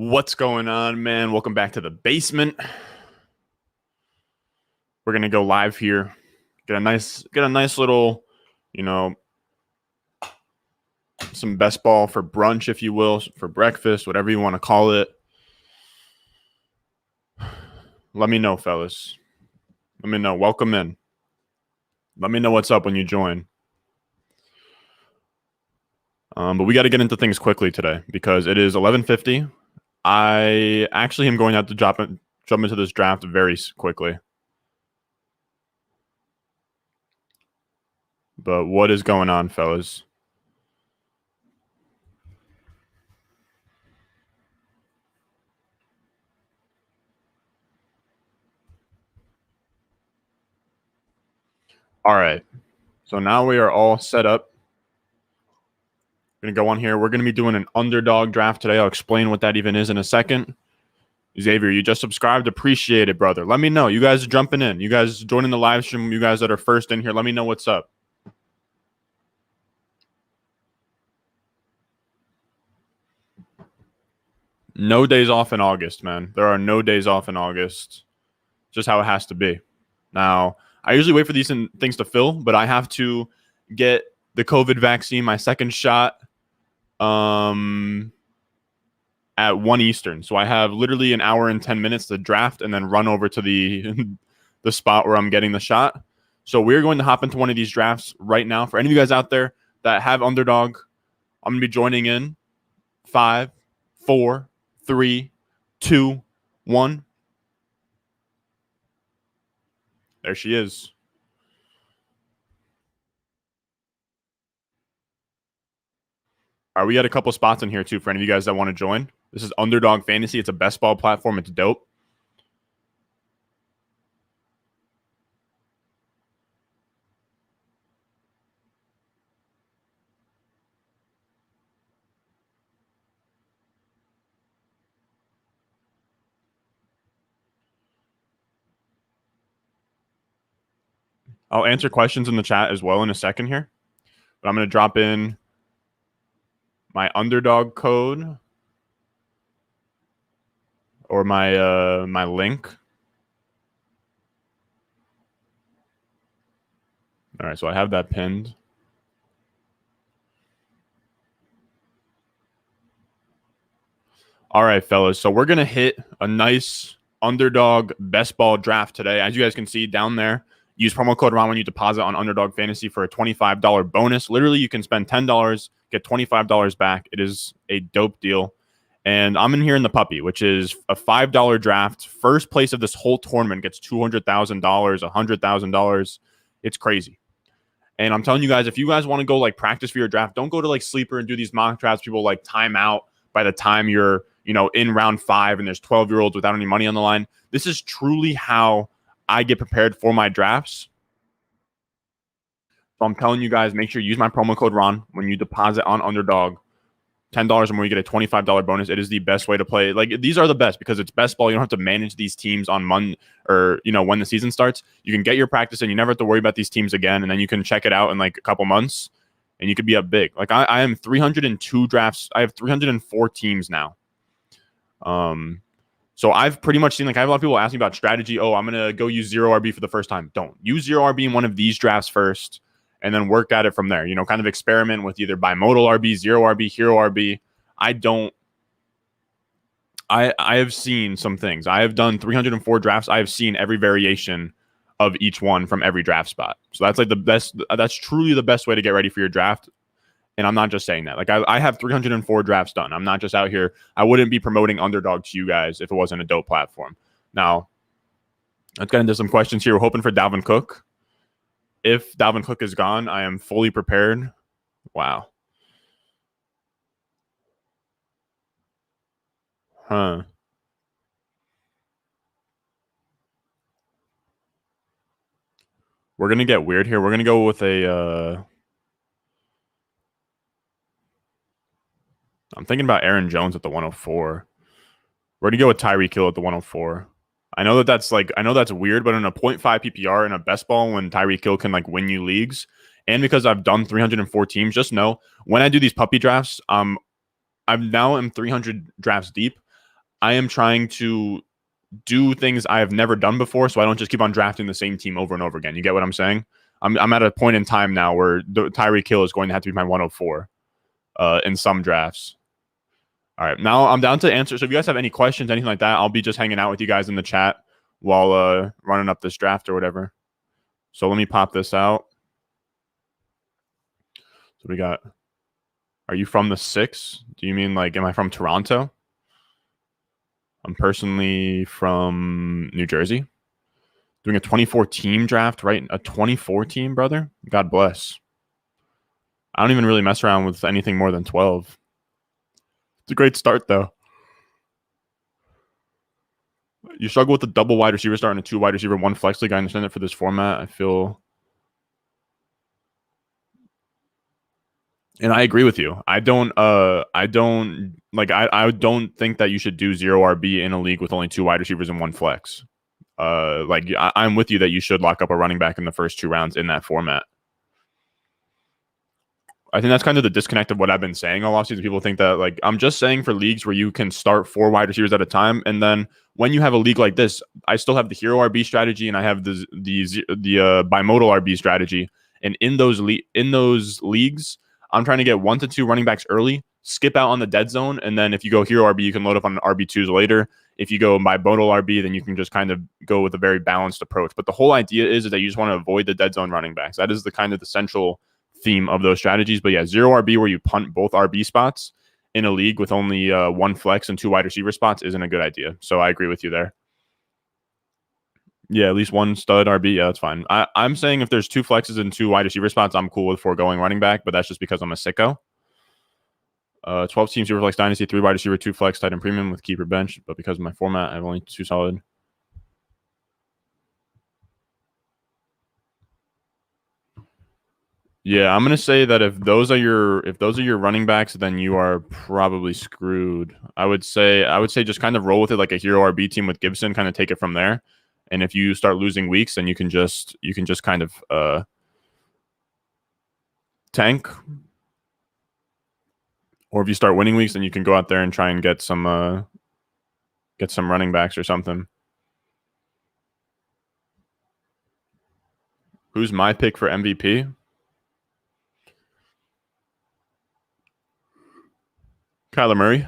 What's going on, man? Welcome back to the basement. We're gonna go live here. Get a nice little, you know, some best ball for brunch, if you will, for breakfast, whatever you want to call it. Let me know, fellas. Let me know. Welcome in. Let me know what's up when you join. But we got to get into things quickly today because it is 11:50. I actually am going to have to jump into this draft very quickly. But what is going on, fellas? All right. So now we are all set up. Going to go on here. We're going to be doing an underdog draft today. I'll explain what that even is in a second. Xavier, you just subscribed. Appreciate it, brother. Let me know. You guys are jumping in. You guys joining the live stream. You guys that are first in here, let me know what's up. No days off in August, man. There are no days off in August. Just how it has to be. Now, I usually wait for these things to fill, but I have to get the COVID vaccine, my second shot, at 1 Eastern. So I have literally an hour and 10 minutes to draft and then run over to the the spot where I'm getting the shot. So we're going to hop into one of these drafts right now. For any of you guys out there that have underdog, I'm going to be joining in 5, 4, 3, 2, 1. There she is. All right, we got a couple spots in here too for any of you guys that want to join. This is Underdog Fantasy. It's a best ball platform. It's dope. I'll answer questions in the chat as well in a second here. But I'm going to drop in my underdog code or my my link. All right, so I have that pinned. All right, fellas. So we're going to hit a nice underdog best ball draft today. As you guys can see down there, use promo code RON when you deposit on Underdog Fantasy for a $25 bonus. Literally, you can spend $10, get $25 back. It is a dope deal. And I'm in here in the puppy, which is a $5 draft. First place of this whole tournament gets $200,000, $100,000. It's crazy. And I'm telling you guys, if you guys want to go like practice for your draft, don't go to like Sleeper and do these mock drafts. People like time out by the time you're, in round 5 and there's 12-year-olds without any money on the line. This is truly how I get prepared for my drafts. So I'm telling you guys, make sure you use my promo code RON when you deposit on Underdog. $10 or more, you get a $25 bonus. It is the best way to play. Like, these are the best because it's best ball. You don't have to manage these teams on Monday or, when the season starts. You can get your practice and you never have to worry about these teams again. And then you can check it out in like a couple months and you could be up big. Like I am 302 drafts. I have 304 teams now. So I've pretty much seen, like, I have a lot of people asking about strategy. Oh, I'm going to go use 0 RB for the first time. Don't use 0 RB in one of these drafts first and then work at it from there. Kind of experiment with either bimodal RB, 0 RB, hero RB. I have seen some things. I have done 304 drafts. I have seen every variation of each one from every draft spot. So that's like the best. That's truly the best way to get ready for your draft. And I'm not just saying that. Like I have 304 drafts done. I'm not just out here. I wouldn't be promoting Underdog to you guys if it wasn't a dope platform. Now, let's get into some questions here. We're hoping for Dalvin Cook. If Dalvin Cook is gone, I am fully prepared. Wow. Huh. We're going to get weird here. We're going to go with a... I'm thinking about Aaron Jones at the 104. We're going to go with Tyreek Hill at the 104. I know that's weird, but in a 0.5 PPR in a best ball when Tyreek Hill can like win you leagues, and because I've done 304 teams, just know when I do these puppy drafts, I'm now 300 drafts deep. I am trying to do things I have never done before, so I don't just keep on drafting the same team over and over again. You get what I'm saying? I'm at a point in time now where Tyreek Hill is going to have to be my 104 in some drafts. All right, now I'm down to answer. So if you guys have any questions, anything like that, I'll be just hanging out with you guys in the chat while running up this draft or whatever. So let me pop this out. So we got, are you from the 6? Do you mean like, am I from Toronto? I'm personally from New Jersey. Doing a 24 team draft, right? A 24 team, brother? God bless. I don't even really mess around with anything more than 12. It's a great start, though. You struggle with the double wide receiver start and a 2 wide receiver, 1 flex league. I understand it for this format. I feel... And I agree with you. I don't think that you should do 0 RB in a league with only 2 wide receivers and 1 flex. I'm with you that you should lock up a running back in the first 2 rounds in that format. I think that's kind of the disconnect of what I've been saying all offseason. People think that, like, I'm just saying for leagues where you can start 4 wide receivers at a time, and then when you have a league like this, I still have the hero RB strategy and I have the bimodal RB strategy. And in those leagues, I'm trying to get 1 to 2 running backs early, skip out on the dead zone, and then if you go hero RB, you can load up on RB2s later. If you go bimodal RB, then you can just kind of go with a very balanced approach. But the whole idea is that you just want to avoid the dead zone running backs. That is the kind of the central theme of those strategies. But yeah, 0 RB where you punt both RB spots in a league with only 1 flex and 2 wide receiver spots isn't a good idea. So I agree with you there. Yeah, at least 1 stud RB. Yeah, that's fine. I'm saying if there's 2 flexes and 2 wide receiver spots, I'm cool with foregoing running back, but that's just because I'm a sicko. 12 team Superflex Dynasty, 3 wide receiver, 2 flex, tight end premium with keeper bench. But because of my format, I have only 2 solid. Yeah, I'm gonna say that if those are your running backs, then you are probably screwed. I would say just kind of roll with it like a hero RB team with Gibson, kind of take it from there. And if you start losing weeks, then you can just kind of tank. Or if you start winning weeks, then you can go out there and try and get some running backs or something. Who's my pick for MVP? Kyler Murray.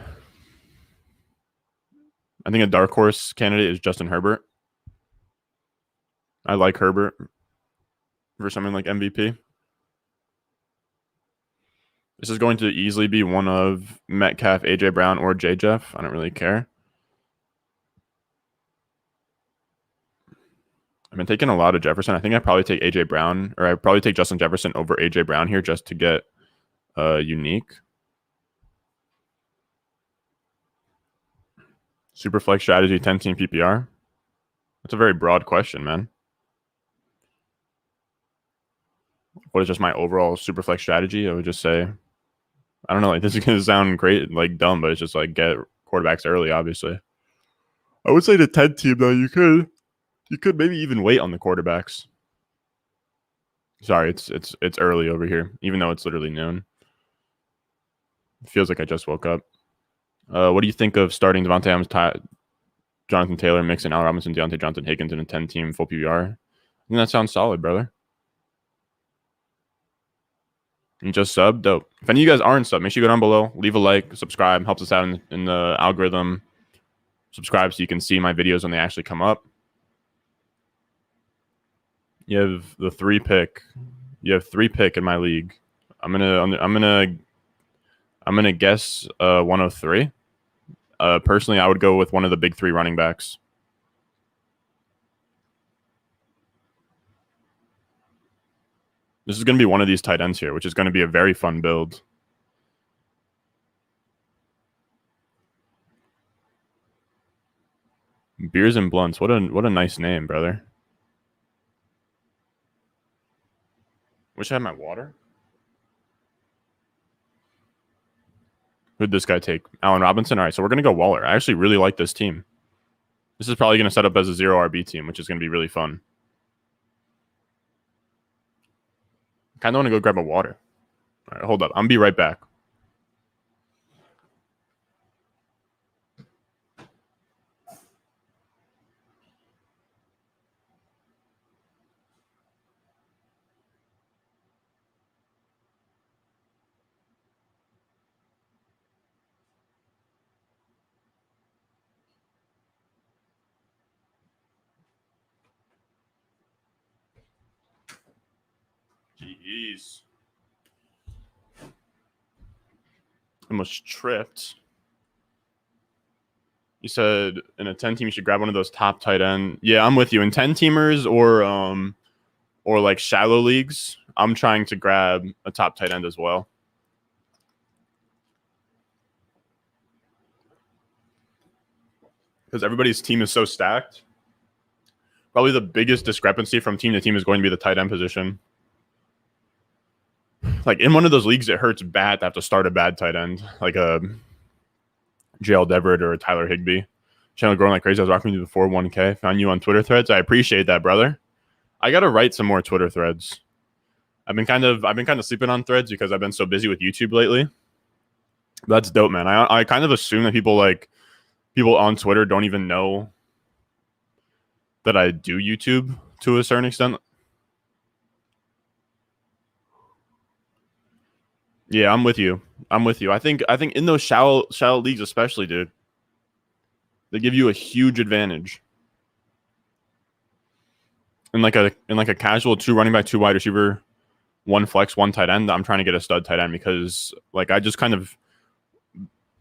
I think a dark horse candidate is Justin Herbert. I like Herbert for something like MVP. This is going to easily be one of Metcalf, AJ Brown, or J Jeff. I don't really care. I've been taking a lot of Jefferson. I think I'd probably take AJ Brown, or I'd probably take Justin Jefferson over AJ Brown here just to get unique. Super flex strategy, 10 team PPR. That's a very broad question, man. What is just my overall super flex strategy? I would just say, I don't know, like this is gonna sound great, like dumb, but it's just like get quarterbacks early, obviously. I would say the 10 team though, you could maybe even wait on the quarterbacks. Sorry, it's early over here, even though it's literally noon. It feels like I just woke up. What do you think of starting Devontae Adams, Jonathan Taylor, Mixon, Al Robinson, Deontay Johnson, Higgins in a 10 team full PPR? I think that sounds solid, brother. You just sub? Dope. If any of you guys aren't sub, make sure you go down below, leave a like, subscribe, helps us out in the algorithm. Subscribe so you can see my videos when they actually come up. You have the 3 pick. You have 3 pick in my league. I'm gonna guess 103. Personally, I would go with one of the big 3 running backs. This is going to be one of these tight ends here, which is going to be a very fun build. Beers and Blunts. What a nice name, brother. Wish I had my water. Who'd this guy take? Allen Robinson? All right, so we're going to go Waller. I actually really like this team. This is probably going to set up as a 0 RB team, which is going to be really fun. Kind of want to go grab a water. All right, hold up. I'm going to be right back. Jeez. Almost tripped. You said in a 10 team you should grab one of those top tight end. Yeah, I'm with you. In 10 teamers or like shallow leagues, I'm trying to grab a top tight end as well. Because everybody's team is so stacked. Probably the biggest discrepancy from team to team is going to be the tight end position. Like in one of those leagues, it hurts bad to have to start a bad tight end, like a JL Deverett or a Tyler Higbee. Channel growing like crazy. I was rocking you before 1K. Found you on Twitter threads. I appreciate that, brother. I gotta write some more Twitter threads. I've been kind of sleeping on threads because I've been so busy with YouTube lately. That's dope, man. I kind of assume that people on Twitter don't even know that I do YouTube to a certain extent. Yeah, I'm with you. I think in those shallow leagues especially, dude, they give you a huge advantage. In like a casual 2 running back, 2 wide receiver, 1 flex, 1 tight end, I'm trying to get a stud tight end because like I just kind of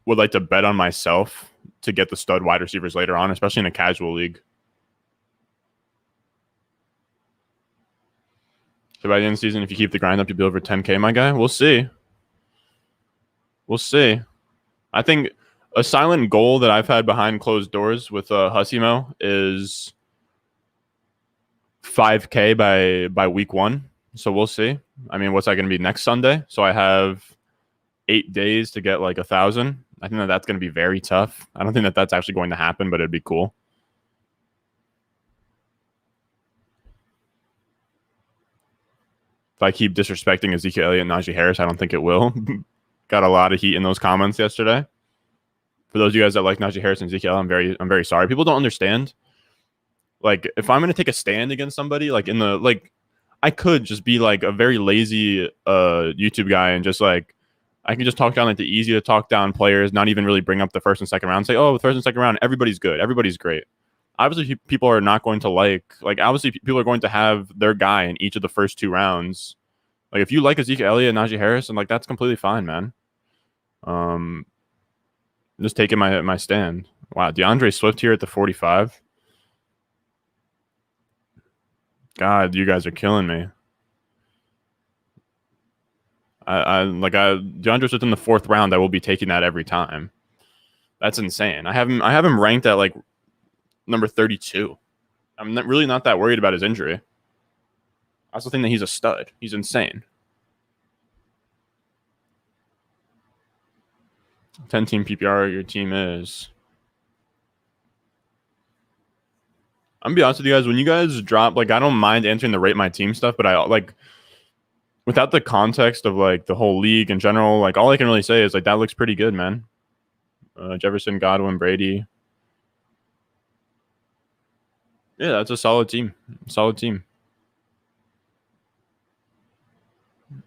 would like to bet on myself to get the stud wide receivers later on, especially in a casual league. So by the end of the season, if you keep the grind up, you'll be over 10K, my guy. We'll see. I think a silent goal that I've had behind closed doors with Hussimo is 5K by week 1. So we'll see. I mean, what's that going to be next Sunday? So I have 8 days to get like 1,000. I think that's going to be very tough. I don't think that that's actually going to happen, but it'd be cool. If I keep disrespecting Ezekiel Elliott and Najee Harris, I don't think it will. Got a lot of heat in those comments yesterday. For those of you guys that like Najee Harris and Ezekiel, I'm very sorry. People don't understand. Like, if I'm going to take a stand against somebody, like I could just be like a very lazy YouTube guy and just like I can just talk down like the easy to talk down players, not even really bring up the first and second round. Say, oh, the first and second round, everybody's good, everybody's great. Obviously, people are not going to like obviously people are going to have their guy in each of the first 2 rounds. Like if you like Ezekiel Elliott and Najee Harris, and like that's completely fine, man. Just taking my stand. Wow, DeAndre Swift here at the 45. God, you guys are killing me. DeAndre Swift in the 4th round. I will be taking that every time. That's insane. I have him ranked at like number 32. I'm really not that worried about his injury. I also think that he's a stud. He's insane. 10-team PPR, your team is. I'm gonna be honest with you guys. When you guys drop, like, I don't mind answering the rate my team stuff, but I like without the context of like the whole league in general, like all I can really say is like that looks pretty good, man. Jefferson, Godwin, Brady. Yeah, that's a solid team.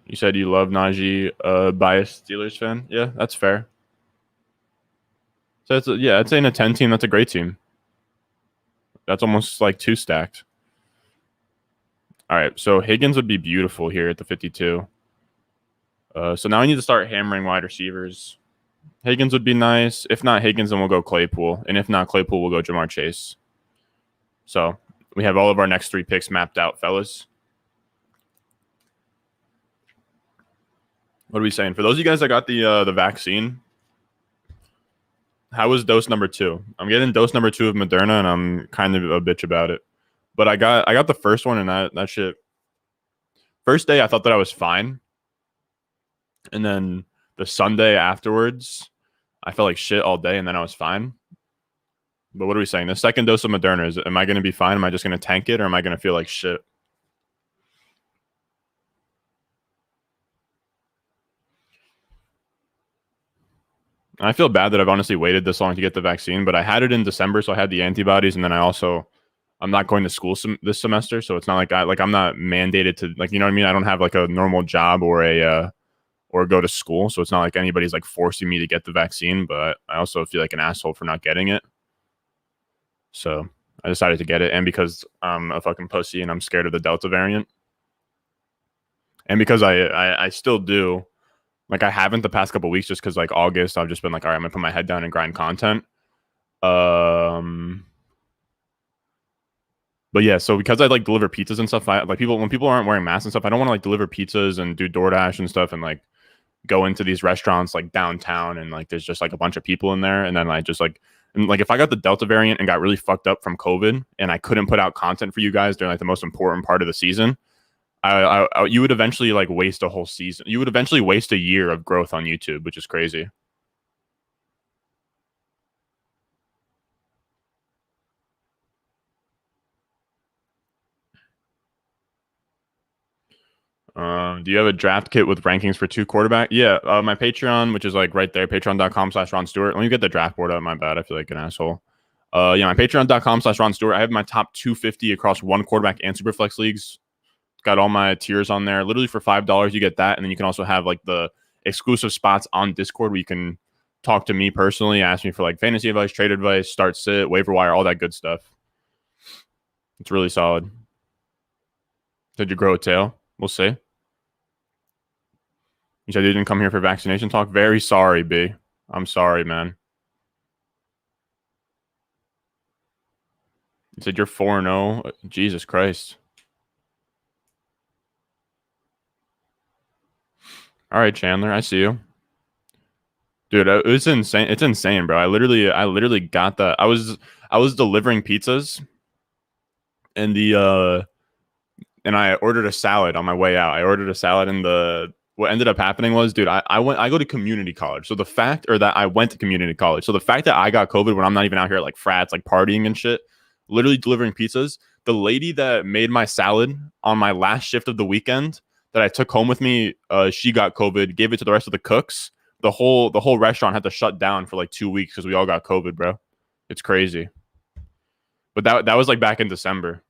You said you love Najee, biased Steelers fan. Yeah, that's fair. So I'd say in a 10 team, that's a great team. That's almost like 2 stacked. All right, so Higgins would be beautiful here at the 52. So now I need to start hammering wide receivers. Higgins would be nice. If not Higgins, then we'll go Claypool. And if not Claypool, we'll go Jamar Chase. So we have all of our next 3 picks mapped out, fellas. What are we saying? For those of you guys that got the vaccine, how was dose number 2? I'm getting dose number 2 of Moderna, and I'm kind of a bitch about it. But I got the first one, and that shit. First day, I thought that I was fine, and then the Sunday afterwards, I felt like shit all day, and then I was fine. But what are we saying? The second dose of Moderna, am I going to be fine? Am I just going to tank it, or am I going to feel like shit? I feel bad that I've honestly waited this long to get the vaccine, but I had it in December, so I had the antibodies, and then I'm not going to school this semester, so it's not like I'm not mandated to, like, you know what I mean? I don't have like a normal job or go to school, so it's not like anybody's like forcing me to get the vaccine, but I also feel like an asshole for not getting it. So I decided to get it, and because I'm a fucking pussy and I'm scared of the Delta variant. And because I still do, like I haven't the past couple weeks just because like August I've just been like, all right, I'm gonna put my head down and grind content. But yeah, so because I like deliver pizzas and stuff, I like people when people aren't wearing masks and stuff, I don't want to like deliver pizzas and do DoorDash and stuff and like go into these restaurants like downtown and like there's just like a bunch of people in there and then I just like and like if I got the Delta variant and got really fucked up from COVID and I couldn't put out content for you guys during like the most important part of the season, you would eventually like waste a whole season. You would eventually waste a year of growth on YouTube, which is crazy. Do you have a draft kit with rankings for 2 quarterback? Yeah, my Patreon, which is like right there, patreon.com/Ron Stewart. Let me get the draft board up. My bad. I feel like an asshole. Yeah, my patreon.com/Ron Stewart. I have my top 250 across 1 quarterback and Superflex leagues. Got all my tiers on there. Literally for $5, you get that. And then you can also have like the exclusive spots on Discord where you can talk to me personally, ask me for like fantasy advice, trade advice, start sit, waiver wire, all that good stuff. It's really solid. Did you grow a tail? We'll see. You said you didn't come here for vaccination talk? Very sorry, B. I'm sorry, man. You said you're 4-0. Jesus Christ. All right, Chandler, I see you. Dude, it's insane. It's insane, bro. I literally got the I was delivering pizzas and and I ordered a salad on my way out. I ordered a salad and what ended up happening was, dude, I go to community college. So the fact or that I went to community college. So the fact that I got COVID when I'm not even out here at like frats, like partying and shit, literally delivering pizzas. The lady that made my salad on my last shift of the weekend that I took home with me, she got COVID, gave it to the rest of the cooks. The whole restaurant had to shut down for like 2 weeks because we all got COVID, bro. It's crazy. But that was like back in December.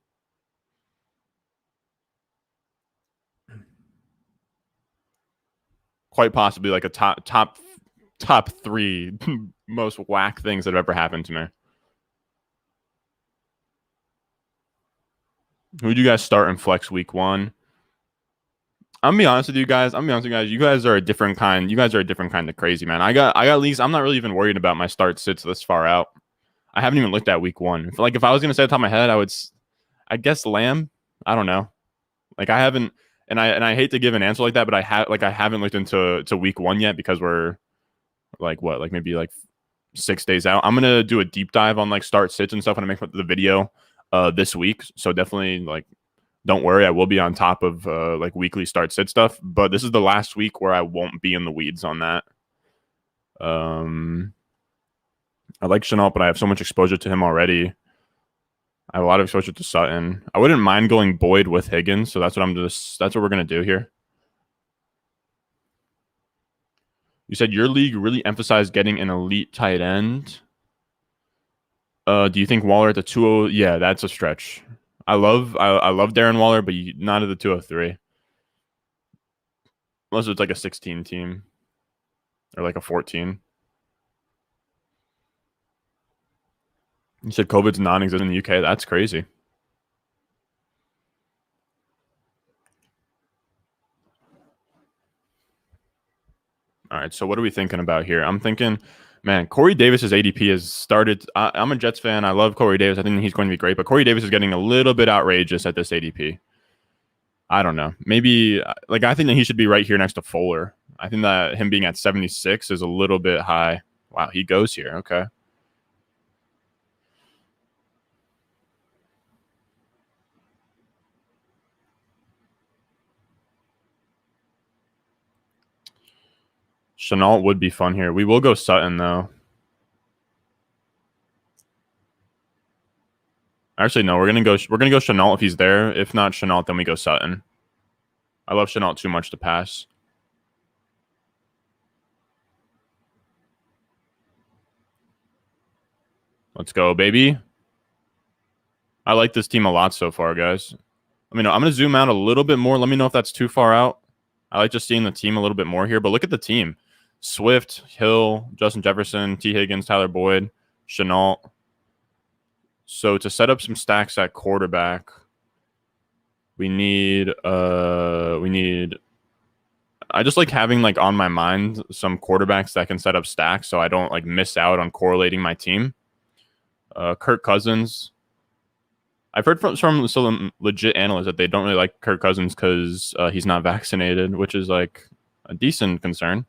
Quite possibly like a top 3 most whack things that have ever happened to me. Who do you guys start in flex week 1? I'm gonna be honest with you guys. You guys are a different kind. You guys are a different kind of crazy, man. I got leagues. I'm not really even worried about my start sits this far out. I haven't even looked at week 1. If I was gonna say at the top of my head, I guess Lamb. I don't know. Like I haven't, and I hate to give an answer like that, but I haven't looked into week 1 yet because we're like what, like maybe like 6 days out. I'm gonna do a deep dive on like start sits and stuff when I make the video this week. So definitely like don't worry, I will be on top of like weekly start sit stuff. But this is the last week where I won't be in the weeds on that. I like Chenault, but I have so much exposure to him already. I have a lot of exposure to Sutton. I wouldn't mind going Boyd with Higgins, so that's what we're gonna do here. You said your league really emphasized getting an elite tight end. Do you think Waller at the 2-0? Yeah, that's a stretch. I love Darren Waller, but not at the 203. Unless it's like a 16 team or like a 14. You said COVID's non-existent in the UK. That's crazy. All right, so what are we thinking about here? I'm thinking, man, Corey Davis's ADP has started. I'm a Jets fan. I love Corey Davis. I think he's going to be great, but Corey Davis is getting a little bit outrageous at this ADP. I don't know. Maybe like I think that he should be right here next to Fuller. I think that him being at 76 is a little bit high. Wow, he goes here. Okay. Chenault would be fun here. We will go Sutton though. Actually, no, we're gonna go Chenault if he's there. If not Chenault, then we go Sutton. I love Chenault too much to pass. Let's go, baby. I like this team a lot so far, guys. Let me know. I'm gonna zoom out a little bit more. Let me know if that's too far out. I like just seeing the team a little bit more here, but look at the team. Swift, Hill, Justin Jefferson, T. Higgins, Tyler Boyd, Chenault. So to set up some stacks at quarterback, we need I just like having like on my mind some quarterbacks that can set up stacks, so I don't like miss out on correlating my team. Kirk Cousins. I've heard from some legit analysts that they don't really like Kirk Cousins because he's not vaccinated, which is like a decent concern.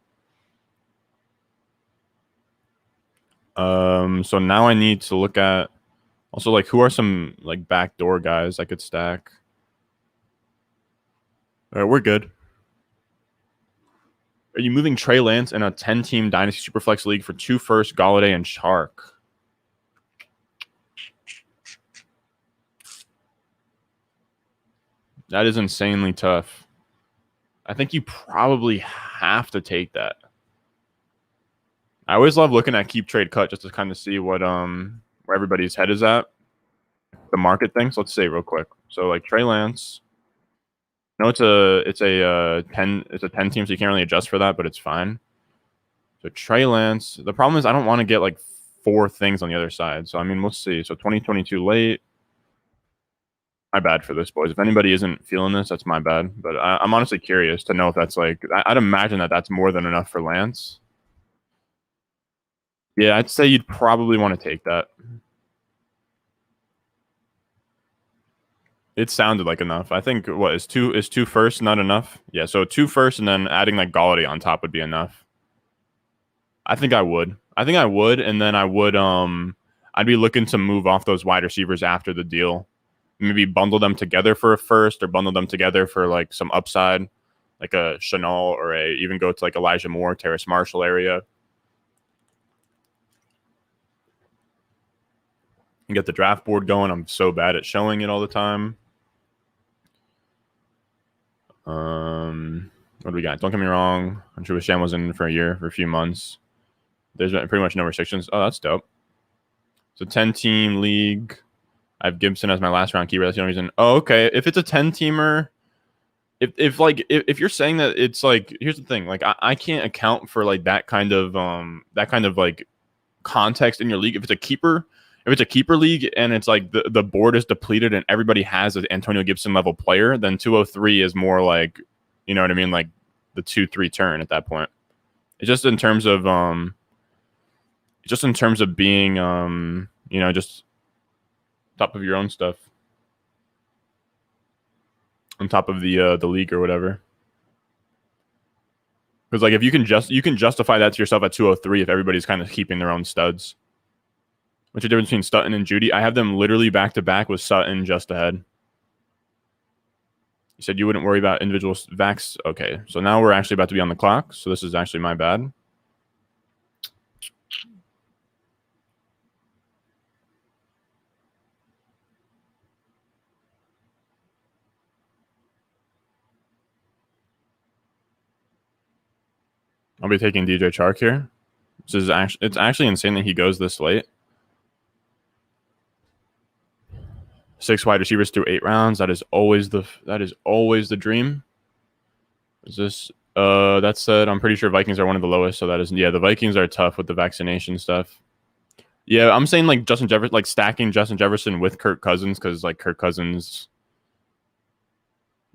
So now I need to look at also like who are some like backdoor guys I could stack. All right, we're good. Are you moving Trey Lance in a 10-team Dynasty Superflex league for 2 first, Galladay and Chark? That is insanely tough. I think you probably have to take that. I always love looking at keep trade cut just to kind of see what where everybody's head is at. The market thing. So let's say real quick. So like Trey Lance. No, it's a 10 team, so you can't really adjust for that, but it's fine. So Trey Lance. The problem is I don't want to get like 4 things on the other side. So I mean, we'll see. So 2022 late. My bad for this, boys. If anybody isn't feeling this, that's my bad. But I'm honestly curious to know if that's like I'd imagine that that's more than enough for Lance. Yeah, I'd say you'd probably want to take that. It sounded like enough. I think what is two first not enough? Yeah, so 2 first and then adding like Galladay on top would be enough. I think I would. And then I'd be looking to move off those wide receivers after the deal. Maybe bundle them together for a first or bundle them together for like some upside, like a Chanel or even go to like Elijah Moore, Terrace Marshall area. And get the draft board going. I'm so bad at showing it all the time. What do we got? Don't get me wrong. I'm sure Sham was in for a few months. There's pretty much no restrictions. Oh, that's dope. It's a 10-team league. I have Gibson as my last round keeper. That's the only reason. Oh, okay. If it's a 10-teamer, if you're saying that it's like, here's the thing. Like I can't account for like that kind of like context in your league. If it's a keeper league and it's like the board is depleted and everybody has an Antonio Gibson level player, then 203 is more like, you know what I mean? Like the 2-3 turn at that point. It's just in terms of being you know, just top of your own stuff. On top of the league or whatever. Because like if you can justify that to yourself at 203 if everybody's kind of keeping their own studs. What's the difference between Sutton and Judy? I have them literally back to back with Sutton just ahead. You said you wouldn't worry about individual vax. Okay, so now we're actually about to be on the clock. So this is actually my bad. I'll be taking DJ Chark here. It's actually insane that he goes this late. 6 wide receivers through 8 rounds. That is always the dream. Is this that said, I'm pretty sure Vikings are one of the lowest, so that is the Vikings are tough with the vaccination stuff. Yeah, I'm saying like Justin Jefferson, like stacking Justin Jefferson with Kirk Cousins because like Kirk Cousins,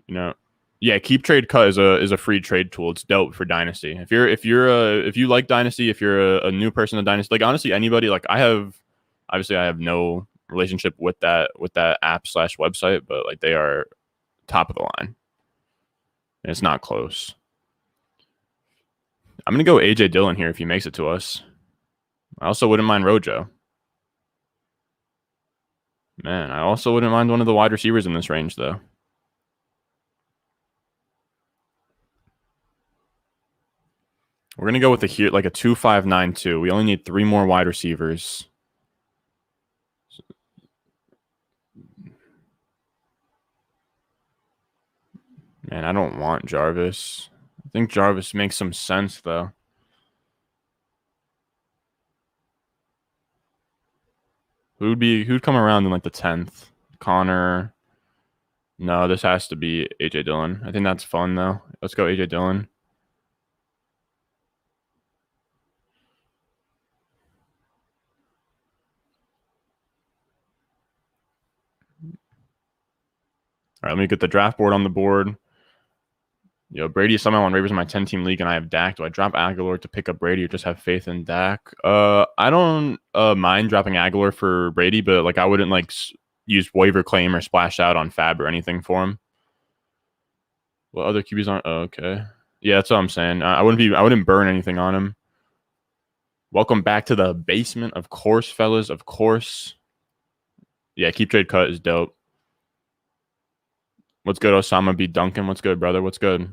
you know, yeah, keep trade cut is a free trade tool. It's dope for Dynasty. If you like Dynasty, if you're a new person to Dynasty, like honestly anybody, like I have no relationship with that app/website, but like they are top of the line. And it's not close. I'm gonna go AJ Dillon here if he makes it to us. I also wouldn't mind Rojo. Man, I also wouldn't mind one of the wide receivers in this range though. We're gonna go with like a 2-5-9-2. We only need 3 more wide receivers. Man, I don't want Jarvis. I think Jarvis makes some sense though. Who'd come around in like the 10th? Connor. No, this has to be AJ Dillon. I think that's fun though. Let's go AJ Dillon. All right, let me get the draft board on the board. Brady is somehow on waivers in my 10-team league, and I have Dak. Do I drop Aguilar to pick up Brady, or just have faith in Dak? I don't mind dropping Aguilar for Brady, but like I wouldn't like use waiver claim or splash out on Fab or anything for him. Well, other QBs aren't. Oh, okay, yeah, that's what I'm saying. I wouldn't burn anything on him. Welcome back to the basement, of course, fellas. Of course. Yeah, keep trade cut is dope. What's good, Osama B. Duncan? What's good, brother? What's good?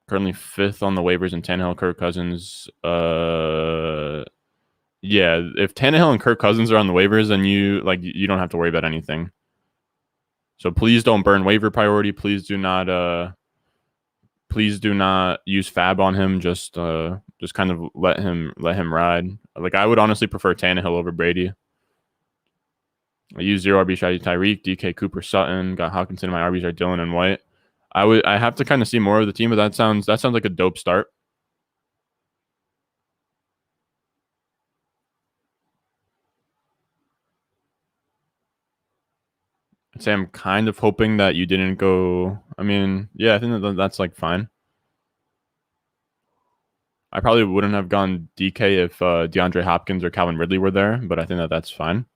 Currently 5th on the waivers in Tannehill, Kirk Cousins. Yeah, if Tannehill and Kirk Cousins are on the waivers, then you don't have to worry about anything. So please don't burn waiver priority. Please do not use Fab on him. Just kind of let him ride. Like I would honestly prefer Tannehill over Brady. I use 0 RB strategy Tyreek, DK, Cooper, Sutton. Got Hawkinson. My RBs are Dylan and White. I have to kind of see more of the team, but that sounds like a dope start. I'd say I'm kind of hoping that you didn't go. I mean, yeah, I think that's like fine. I probably wouldn't have gone DK if DeAndre Hopkins or Calvin Ridley were there, but I think that's fine.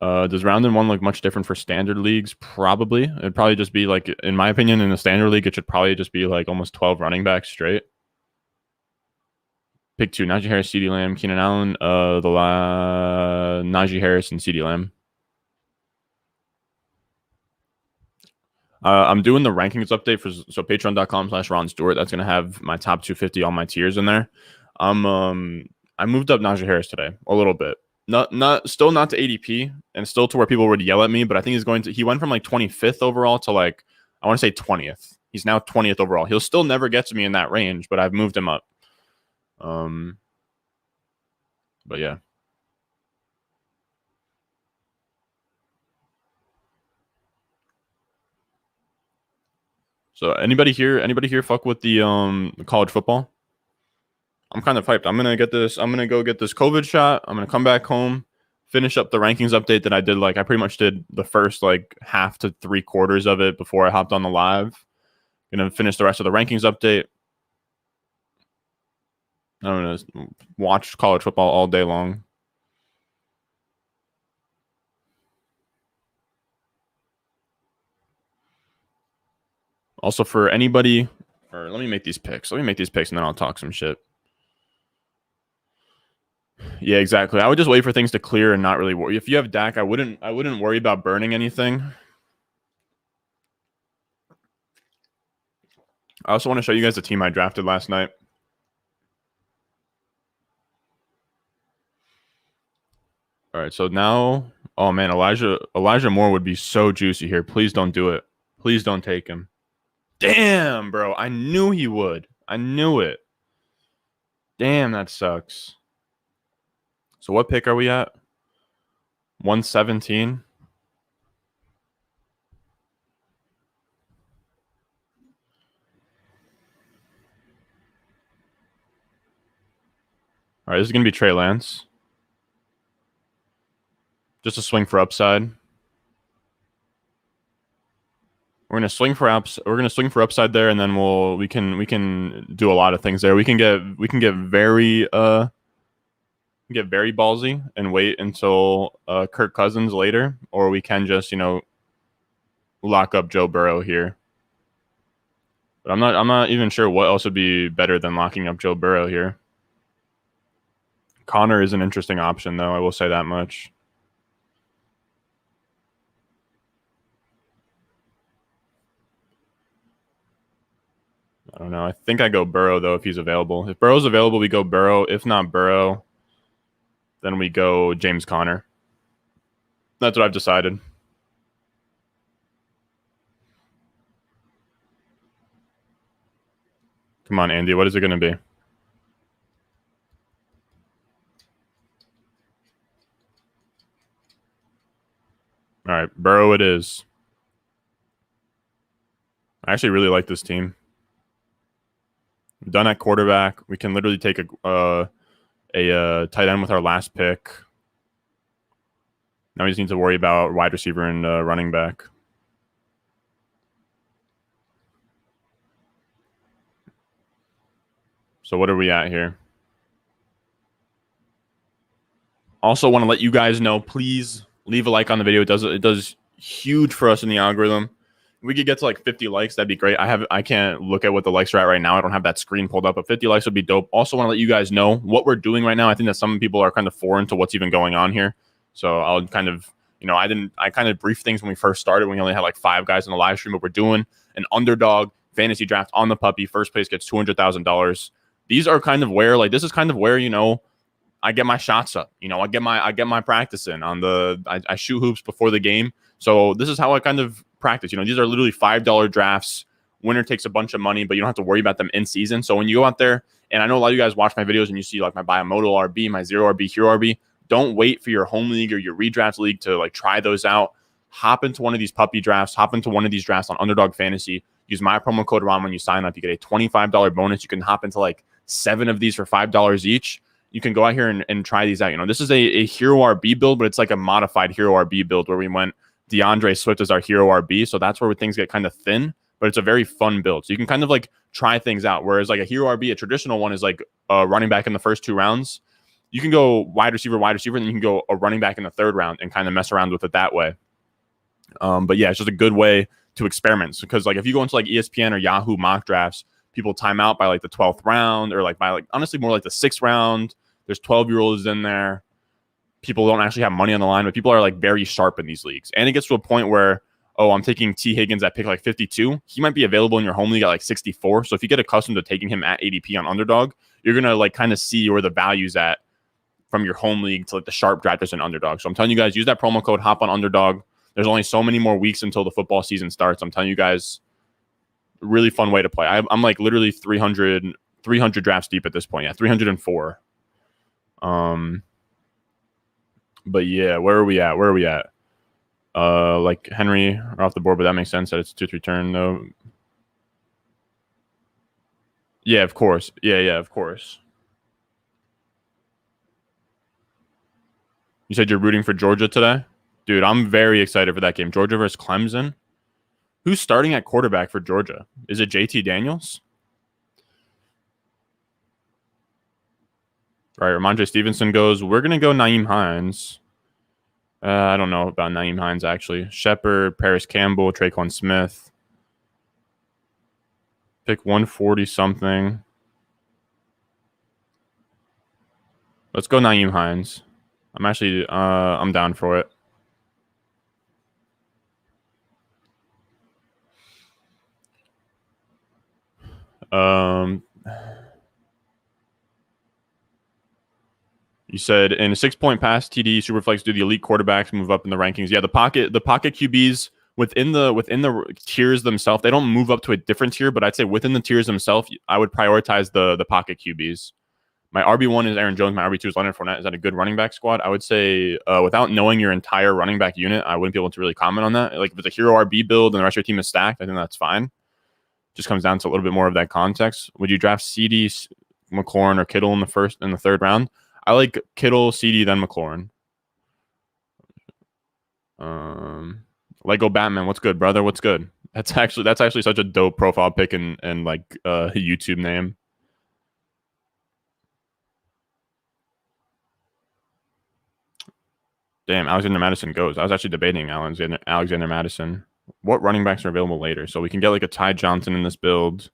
Does round and one look much different for standard leagues? Probably. It'd probably just be like, in my opinion, in the standard league, it should probably just be like almost 12 running backs straight. Pick 2, Najee Harris, CeeDee Lamb, Keenan Allen, Najee Harris and CeeDee Lamb. I'm doing the rankings update so patreon.com/Ron Stewart. That's gonna have my top 250, all my tiers in there. I moved up Najee Harris today a little bit. Still not to ADP and still to where people would yell at me, but I think he went from like 25th overall to like, I want to say 20th. He's now 20th overall. He'll still never get to me in that range, but I've moved him up. But yeah. So anybody here fuck with the college football? I'm kind of hyped. I'm gonna go get this COVID shot. I'm gonna come back home, finish up the rankings update that I did. Like I pretty much did the first like half to 3/4 of it before I hopped on the live. Gonna finish the rest of the rankings update. I'm gonna watch college football all day long. Also, for anybody, or let me make these picks. And then I'll talk some shit. Yeah, exactly. I would just wait for things to clear and not really worry. If you have Dak, I wouldn't worry about burning anything. I also want to show you guys the team I drafted last night. All right, so now, oh man, Elijah Moore would be so juicy here. Please don't do it. Please don't take him. Damn, bro. I knew he would. I knew it. Damn, that sucks. So what pick are we at? 117. All right, this is going to be Trey Lance. Just a swing for upside. We're gonna swing for upside there, and then we can do a lot of things there. We can get very ballsy and wait until Kirk Cousins later, or we can just lock up Joe Burrow here. But I'm not even sure what else would be better than locking up Joe Burrow here. Connor is an interesting option, though. I will say that much. I don't know. I think I go Burrow, though, if he's available. If Burrow's available, we go Burrow. If not Burrow, then we go James Conner. That's what I've decided. Come on, Andy. What is it going to be? All right, Burrow it is. I actually really like this team. Done at quarterback. We can literally take a tight end with our last pick. Now we just need to worry about wide receiver and running back. So what are we at here? Also want to let you guys know, please leave a like on the video. It does huge for us in the algorithm. If we could get to like 50 likes, that'd be great. I can't look at what the likes are at right now. I don't have that screen pulled up, but 50 likes would be dope. Also want to let you guys know what we're doing right now. I think that some people are kind of foreign to what's even going on here. So I'll kind of, I kind of briefed things when we first started. We only had like 5 guys in the live stream, but we're doing an underdog fantasy draft on the puppy. First place gets $200,000. These are kind of where, like, this is kind of where, I get my shots up. I get my practice in on I shoot hoops before the game. So this is how I kind of practice. These are literally $5 drafts. Winner takes a bunch of money, but you don't have to worry about them in season. So when you go out there, and I know a lot of you guys watch my videos and you see like my Biomodo RB, my Zero RB, Hero RB, don't wait for your home league or your redraft league to like try those out. Hop into one of these puppy drafts, hop into one of these drafts on Underdog Fantasy. Use my promo code RON when you sign up. You get a $25 bonus. You can hop into like 7 of these for $5 each. You can go out here and try these out. This is a Hero RB build, but it's like a modified Hero RB build where we went DeAndre Swift as our Hero RB. So that's where things get kind of thin, but it's a very fun build. So you can kind of like try things out. Whereas like a Hero RB, a traditional one is like a running back in the first 2 rounds. You can go wide receiver, and then you can go a running back in the 3rd round and kind of mess around with it that way. But yeah, it's just a good way to experiment. Because like if you go into like ESPN or Yahoo mock drafts, people time out by like the 12th round or like by like honestly more like the 6th round. There's 12-year-olds in there. People don't actually have money on the line, but people are like very sharp in these leagues. And it gets to a point where, I'm taking T. Higgins at pick like 52. He might be available in your home league at like 64. So if you get accustomed to taking him at ADP on Underdog, you're going to like kind of see where the value's at from your home league to like the sharp drafters and Underdog. So I'm telling you guys, use that promo code, hop on Underdog. There's only so many more weeks until the football season starts. I'm telling you guys, really fun way to play. I'm like literally 300 drafts deep at this point. Yeah, 304. But yeah, where are we at? Like Henry are off the board, but that makes sense that it's 2-3 turn though. Yeah, of course. Yeah, of course. You said you're rooting for Georgia today? Dude, I'm very excited for that game. Georgia versus Clemson. Who's starting at quarterback for Georgia? Is it JT Daniels? All right, Ramondre Stevenson goes. We're going to go Nyheim Hines. I don't know about Nyheim Hines, actually. Shepard, Paris Campbell, Traquan Smith. Pick 140-something. Let's go Nyheim Hines. I'm down for it. You said in a 6-point pass TD, Superflex do the elite quarterbacks move up in the rankings. Yeah, the pocket QBs within the tiers themselves, they don't move up to a different tier, but I'd say within the tiers themselves, I would prioritize the pocket QBs. My RB1 is Aaron Jones. My RB2 is Leonard Fournette. Is that a good running back squad? I would say without knowing your entire running back unit, I wouldn't be able to really comment on that. Like if it's a hero RB build and the rest of your team is stacked, I think that's fine. Just comes down to a little bit more of that context. Would you draft CD, McLaurin, or Kittle in the 3rd round? I like Kittle, CD, then McLaurin. Lego Batman, what's good, brother? What's good? That's actually such a dope profile pic and like a YouTube name. Damn, Alexander Madison goes. I was actually debating Alexander Madison. What running backs are available later? So we can get like a Ty Johnson in this build.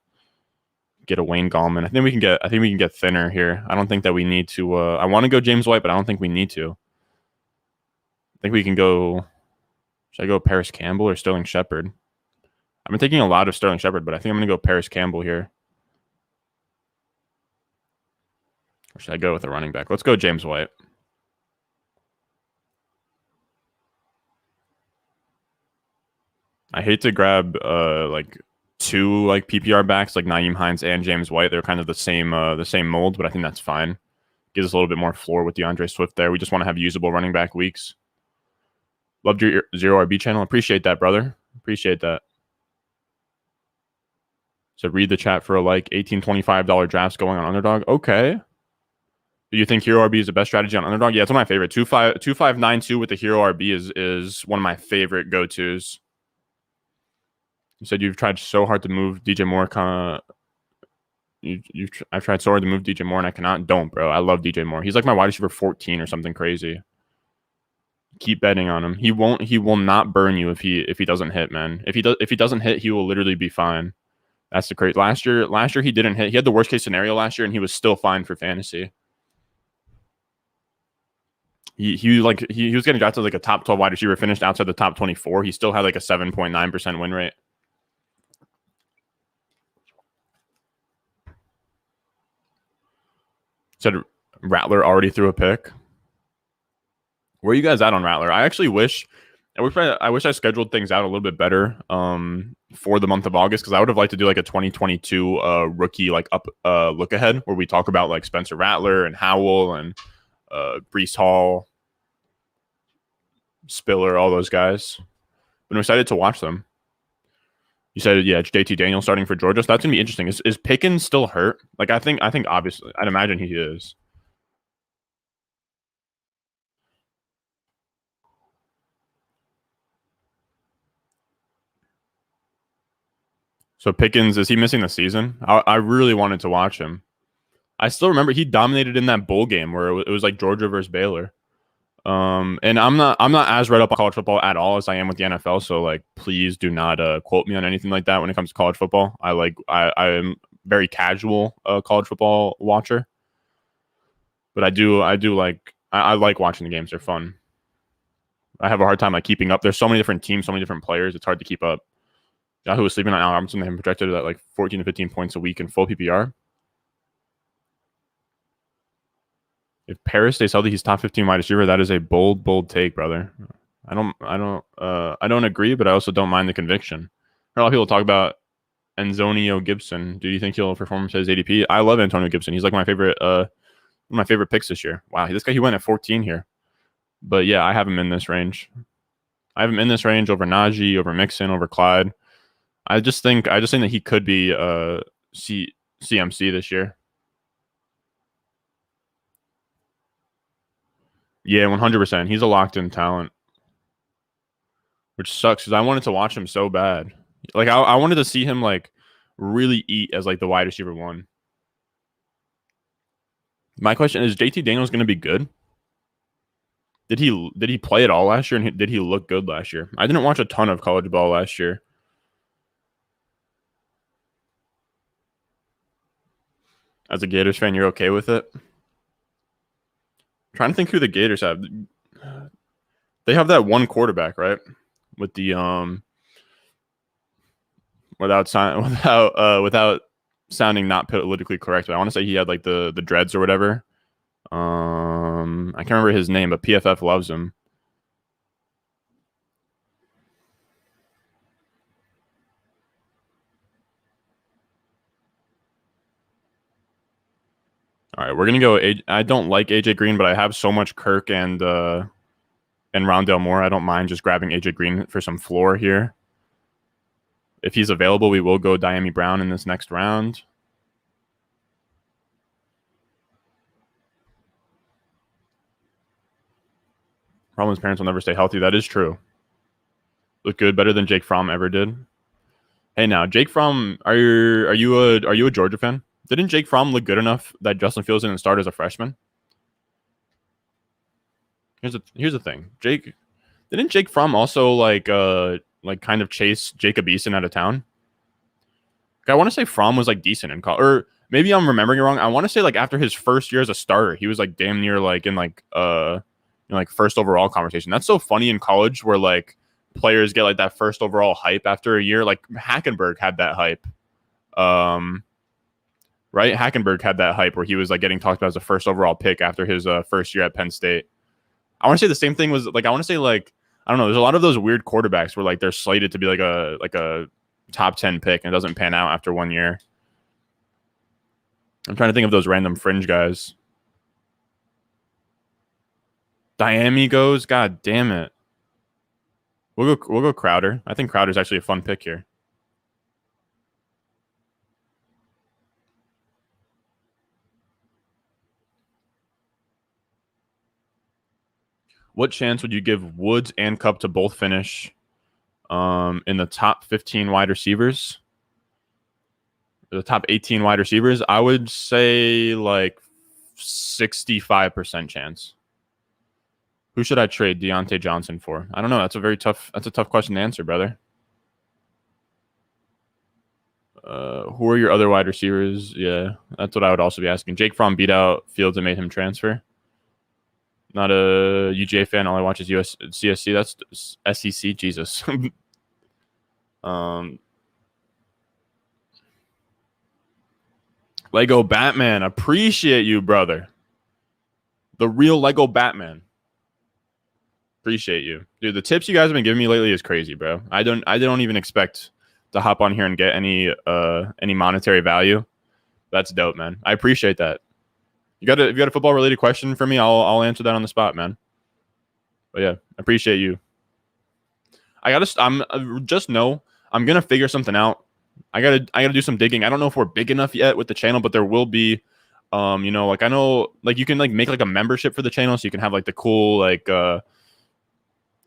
Get a Wayne Gallman. I think we can get thinner here. I don't think that we need to. I want to go James White, but I don't think we need to. I think we can go. Should I go Paris Campbell or Sterling Shepard? I've been taking a lot of Sterling Shepard, but I think I'm going to go Paris Campbell here. Or should I go with a running back? Let's go James White. I hate to grab like 2 like PPR backs like Nyheim Hines and James White. They're kind of the same mold, but I think that's fine. Gives us a little bit more floor with DeAndre Swift there. We just want to have usable running back weeks. Loved your Zero RB channel. Appreciate that, brother. Appreciate that. So read the chat for a like. $18-$25 drafts going on Underdog. Okay. Do you think Hero RB is the best strategy on Underdog? Yeah, it's one of my favorite. 2592 with the Hero RB is one of my favorite go-tos. You said you've tried so hard to move DJ Moore. I've tried so hard to move DJ Moore and I cannot. Don't, bro. I love DJ Moore. He's like my wide receiver 14 or something crazy. Keep betting on him. He won't. He will not burn you if he doesn't hit, man. If he doesn't hit, he will literally be fine. That's the crazy. Last year he didn't hit. He had the worst case scenario last year, and he was still fine for fantasy. He was getting drafted like a top 12 wide receiver, finished outside the top 24. He still had like a 7.9% win rate. Said Rattler already threw a pick. Where are you guys at on Rattler? I wish I scheduled things out a little bit better for the month of August, because I would have liked to do like a 2022 rookie like up look ahead where we talk about like Spencer Rattler and Howell and Breece Hall, Spiller, all those guys. But I'm excited to watch them. You said, yeah, JT Daniels starting for Georgia. So that's gonna be interesting. Is Pickens still hurt? Like I think obviously I'd imagine he is. So Pickens, is he missing the season? I really wanted to watch him. I still remember he dominated in that bowl game where it was like Georgia versus Baylor. And I'm not as read up on college football at all as I am with the NFL. So like, please do not quote me on anything like that when it comes to college football. I am very casual college football watcher, but I like watching the games. They're fun. I have a hard time like keeping up. There's so many different teams, so many different players. It's hard to keep up. Yahoo was sleeping on Al Robinson. They have projected at like 14 to 15 points a week in full PPR. If Paris stays healthy, he's top 15 wide receiver. That is a bold take, brother. I don't agree, but I also don't mind the conviction. A lot of people talk about Antonio Gibson. Do you think he'll perform to his ADP? I love Antonio Gibson. He's like my favorite picks this year. Wow, this guy, he went at 14 here. But yeah, I have him in this range. I have him in this range over Najee, over Mixon, over Clyde. I just think that he could be CMC this year. Yeah, 100%. He's a locked-in talent, which sucks because I wanted to watch him so bad. Like I wanted to see him like really eat as like the wide receiver one. My question is, JT Daniels going to be good? Did he play at all last year, and did he look good last year? I didn't watch a ton of college ball last year. As a Gators fan, you're okay with it? I'm trying to think who the Gators have. They have that one quarterback, right? With the without sounding not politically correct, but I want to say he had like the dreads or whatever. I can't remember his name, but PFF loves him. All right, we're gonna go. I don't like AJ Green, but I have so much Kirk and Rondale Moore. I don't mind just grabbing AJ Green for some floor here. If he's available, we will go Dyami Brown in this next round. Problem is, parents will never stay healthy. That is true. Look good, better than Jake Fromm ever did. Hey, now Jake Fromm, are you a Georgia fan? Didn't Jake Fromm look good enough that Justin Fields didn't start as a freshman? Here's the thing. Didn't Jake Fromm also like kind of chase Jacob Eason out of town? I want to say Fromm was like decent in college, or maybe I'm remembering it wrong. I want to say like after his first year as a starter, he was like damn near like in like first overall conversation. That's so funny in college where like players get like that first overall hype after a year. Like Hackenberg had that hype. Right? Hackenberg had that hype where he was like getting talked about as a first overall pick after his first year at Penn State. I want to say the same thing was like, I want to say like, I don't know. There's a lot of those weird quarterbacks where like they're slated to be like a top 10 pick and it doesn't pan out after 1 year. I'm trying to think of those random fringe guys. Dyami goes. God damn it. We'll go Crowder. I think Crowder's actually a fun pick here. What chance would you give Woods and Kupp to both finish in the top 15 wide receivers? the top 18 wide receivers, I would say like 65% chance. Who should I trade Deontay Johnson for? I don't know. That's a tough question to answer, brother. Who are your other wide receivers? Yeah, that's what I would also be asking. Jake Fromm beat out Fields and made him transfer. Not a UGA fan. All I watch is CSC. That's SEC. Jesus. Lego Batman. Appreciate you, brother. The real Lego Batman. Appreciate you, dude. The tips you guys have been giving me lately is crazy, bro. I don't even expect to hop on here and get any monetary value. That's dope, man. I appreciate that. If you got a football related question for me, I'll answer that on the spot, man. But yeah, I appreciate you. Just know I'm gonna figure something out. I gotta do some digging. I don't know if we're big enough yet with the channel, but there will be, like I know, like you can like make like a membership for the channel, so you can have like the cool like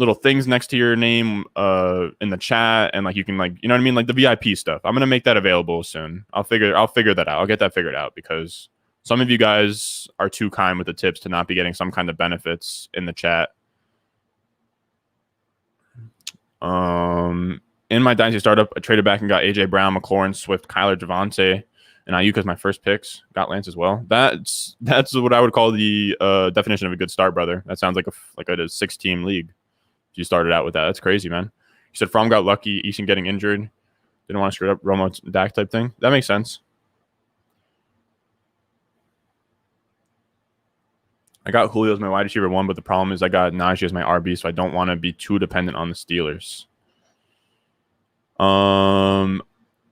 little things next to your name in the chat, and like you can like, you know what I mean, like the VIP stuff. I'm gonna make that available soon. I'll figure that out. I'll get that figured out because some of you guys are too kind with the tips to not be getting some kind of benefits in the chat. In my Dynasty startup, I traded back and got AJ Brown, McLaurin, Swift, Kyler, Javonte, and Ayuk as my first picks. Got Lance as well. That's what I would call the definition of a good start, brother. That sounds like a 6-team league. If you started out with that, that's crazy, man. You said Fromm got lucky, Eason getting injured, didn't want to screw it up, Romo Dak type thing. That makes sense. I got Julio as my wide receiver 1, but the problem is I got Najee as my RB, so I don't want to be too dependent on the Steelers. I'm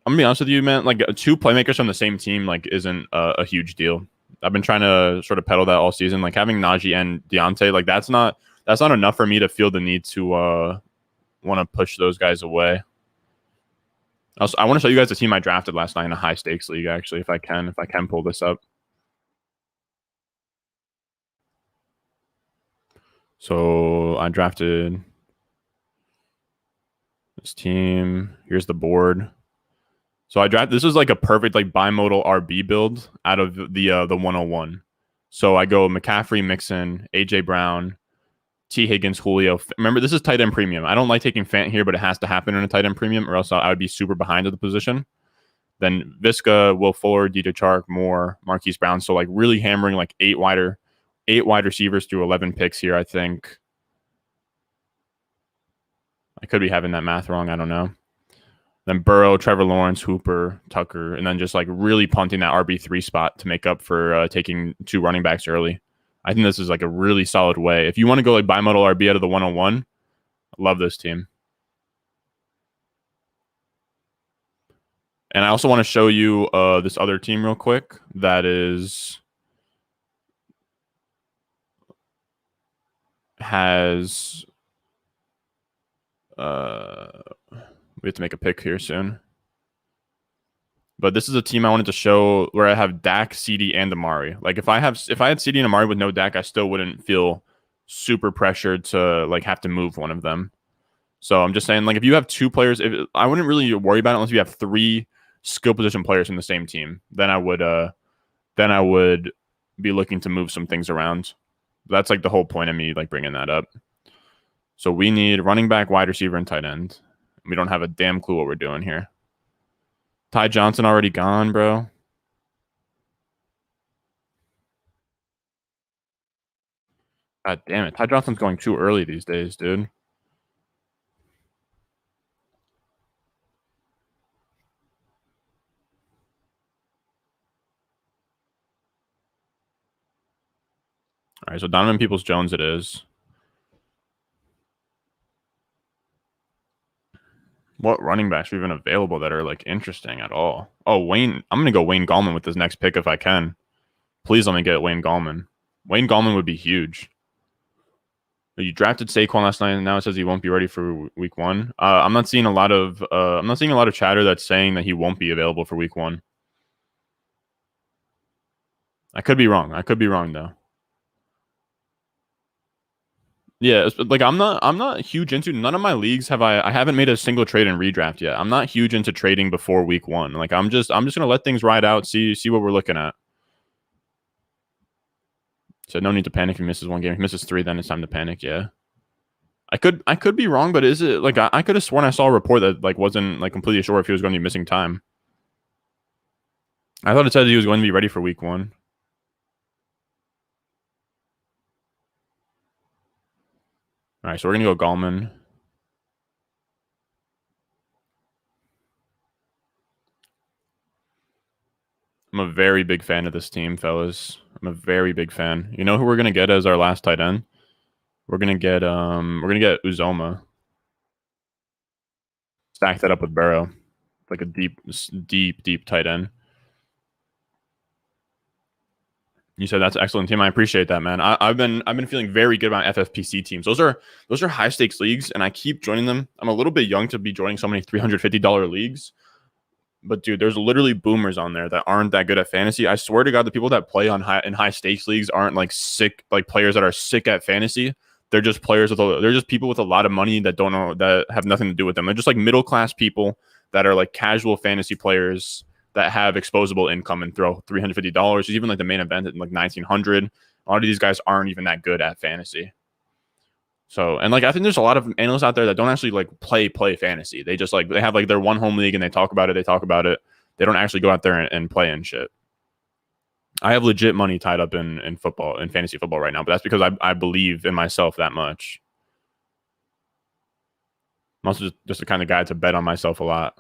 gonna be honest with you, man. Like 2 playmakers from the same team like isn't a huge deal. I've been trying to sort of peddle that all season. Like having Najee and Deontay, like that's not enough for me to feel the need to want to push those guys away. Also, I want to show you guys the team I drafted last night in a high stakes league. Actually, if I can pull this up. So I drafted this team. Here's the board. So this is like a perfect like bimodal RB build out of the 101. So I go McCaffrey, Mixon, AJ Brown, T. Higgins, Julio. Remember, this is tight end premium. I don't like taking Fant here, but it has to happen in a tight end premium, or else I would be super behind at the position. Then Visca, Will Fuller, DJ Chark, Moore, Marquise Brown. So like really hammering like 8 wide receivers through 11 picks here. I think I could be having that math wrong. I don't know. Then Burrow, Trevor Lawrence, Hooper, Tucker, and then just like really punting that RB3 spot to make up for taking 2 running backs early. I think this is like a really solid way. If you want to go like bimodal RB out of the 101, I love this team. And I also want to show you this other team real quick that has we have to make a pick here soon. But this is a team I wanted to show where I have Dak, CD, and Amari. Like if I had CD and Amari with no Dak, I still wouldn't feel super pressured to like have to move one of them. So I'm just saying, like if you have 2 players, I wouldn't really worry about it unless you have 3 skill position players in the same team. Then I would be looking to move some things around. That's like the whole point of me like bringing that up. So we need running back, wide receiver, and tight end. We don't have a damn clue what we're doing here. Ty Johnson already gone, bro. God damn it. Ty Johnson's going too early these days, dude. All right, so Donovan Peoples-Jones it is. What running backs are even available that are like interesting at all? Oh, Wayne. I'm going to go Wayne Gallman with this next pick if I can. Please let me get Wayne Gallman. Wayne Gallman would be huge. You drafted Saquon last night, and now it says he won't be ready for week 1. I'm not seeing a lot of chatter that's saying that he won't be available for week 1. I could be wrong. Though. Yeah, like I'm not huge into none of my leagues I haven't made a single trade in redraft yet. I'm not huge into trading before week 1. Like I'm just gonna let things ride out, see what we're looking at. So no need to panic if he misses one game. If he misses 3, then it's time to panic. Yeah. I could be wrong, but is it like I could have sworn I saw a report that like wasn't like completely sure if he was going to be missing time. I thought it said he was going to be ready for week 1. All right, so we're gonna go Gallman. I'm a very big fan of this team, fellas. I'm a very big fan. You know who we're gonna get as our last tight end? We're gonna get Uzoma. Stack that up with Burrow. Like a deep tight end. You said that's an excellent team. I appreciate that, man. I've been feeling very good about FFPC teams. Those are high stakes leagues, and I keep joining them. I'm a little bit young to be joining so many $350 leagues, but dude, there's literally boomers on there that aren't that good at fantasy. I swear to God, the people that play in high stakes leagues aren't like sick, like players that are sick at fantasy. They're just they're just people with a lot of money that don't know, that have nothing to do with them. They're just like middle class people that are like casual fantasy players that have exposable income and throw $350. Even like the main event at like 1900. A lot of these guys aren't even that good at fantasy. So, and like I think there's a lot of analysts out there that don't actually like play fantasy. They just like they have like their one home league and they talk about it. They don't actually go out there and play and shit. I have legit money tied up in football, in fantasy football right now, but that's because I believe in myself that much. I'm also just the kind of guy to bet on myself a lot.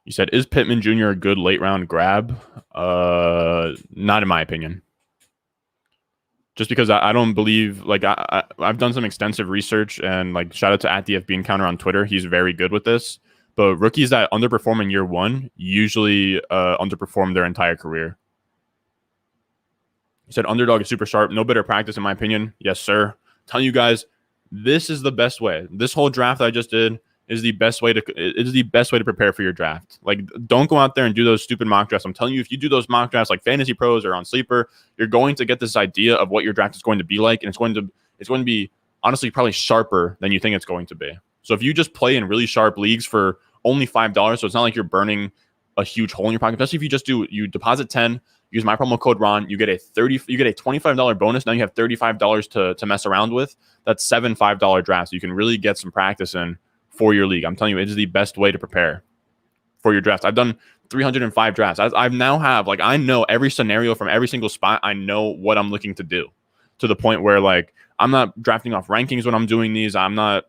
You said, is Pittman Jr. a good late round grab? Not in my opinion. Just because I don't believe, like, I've done some extensive research, and like shout out to @DFBencounter on Twitter. He's very good with this. But rookies that underperform in year 1 usually underperform their entire career. You said underdog is super sharp. No better practice in my opinion. Yes, sir. I'm telling you guys, this is the best way. This whole draft I just did is the best way to prepare for your draft. Like, don't go out there and do those stupid mock drafts. I'm telling you, if you do those mock drafts like Fantasy Pros or on Sleeper, you're going to get this idea of what your draft is going to be like, and it's going to be honestly probably sharper than you think it's going to be. So if you just play in really sharp leagues for only $5, so it's not like you're burning a huge hole in your pocket. Especially if you deposit 10, use my promo code Ron, you get a $25 bonus. Now you have $35 to mess around with. That's 7 $5 drafts. You can really get some practice in for your league. I'm telling you, it is the best way to prepare for your drafts. I've done 305 drafts. I now have, like, I know every scenario from every single spot. I know what I'm looking to do, to the point where, like, I'm not drafting off rankings when I'm doing these. I'm not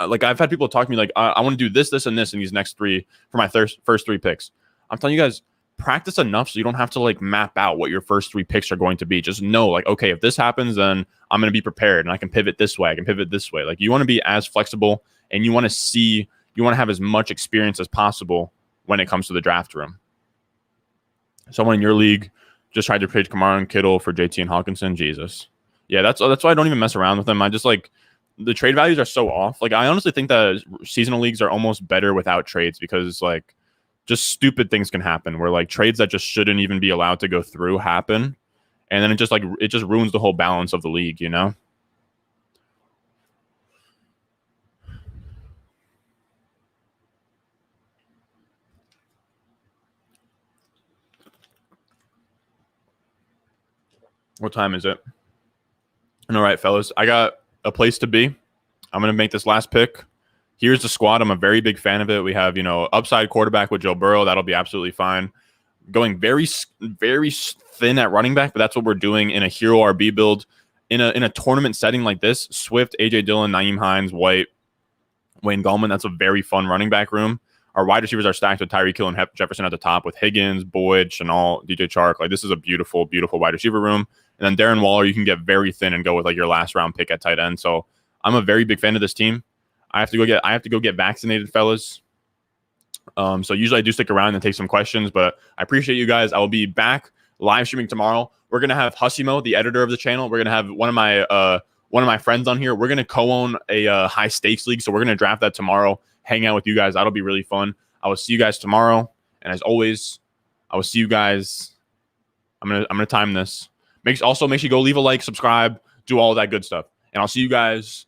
like, I've had people talk to me like, I want to do this and this in these next 3 for my first 3 picks. I'm telling you guys, practice enough so you don't have to like map out what your first 3 picks are going to be. Just know, like, okay, if this happens, then I'm going to be prepared and I can pivot this way. I can pivot this way. Like, you want to be as flexible, and you want to have as much experience as possible when it comes to the draft room. Someone in your league just tried to trade Kamara and Kittle for JT and Hawkinson. Jesus. Yeah, that's why I don't even mess around with them. I just, like, the trade values are so off. Like, I honestly think that seasonal leagues are almost better without trades, because like just stupid things can happen where like trades that just shouldn't even be allowed to go through happen. And then it just ruins the whole balance of the league, you know? What time is it? And all right, fellas, I got a place to be. I'm going to make this last pick. Here's the squad. I'm a very big fan of it. We have, upside quarterback with Joe Burrow. That'll be absolutely fine. Going very, very thin at running back, but that's what we're doing in a hero RB build. In a tournament setting like this, Swift, AJ Dillon, Nyheim Hines, White, Wayne Gallman, that's a very fun running back room. Our wide receivers are stacked with Tyreek Hill and Jefferson at the top, with Higgins, Boyd, Shenault, DJ Chark. Like, this is a beautiful, beautiful wide receiver room. And then Darren Waller, you can get very thin and go with like your last round pick at tight end. So I'm a very big fan of this team. I have to go get vaccinated, fellas. So usually I do stick around and take some questions, but I appreciate you guys. I will be back live streaming tomorrow. We're gonna have Hussimo, the editor of the channel. We're gonna have one of my friends on here. We're gonna co-own a high stakes league, so we're gonna draft that tomorrow. Hang out with you guys. That'll be really fun. I will see you guys tomorrow, and as always, I will see you guys. I'm gonna time this. Make sure you go leave a like, subscribe, do all that good stuff. And I'll see you guys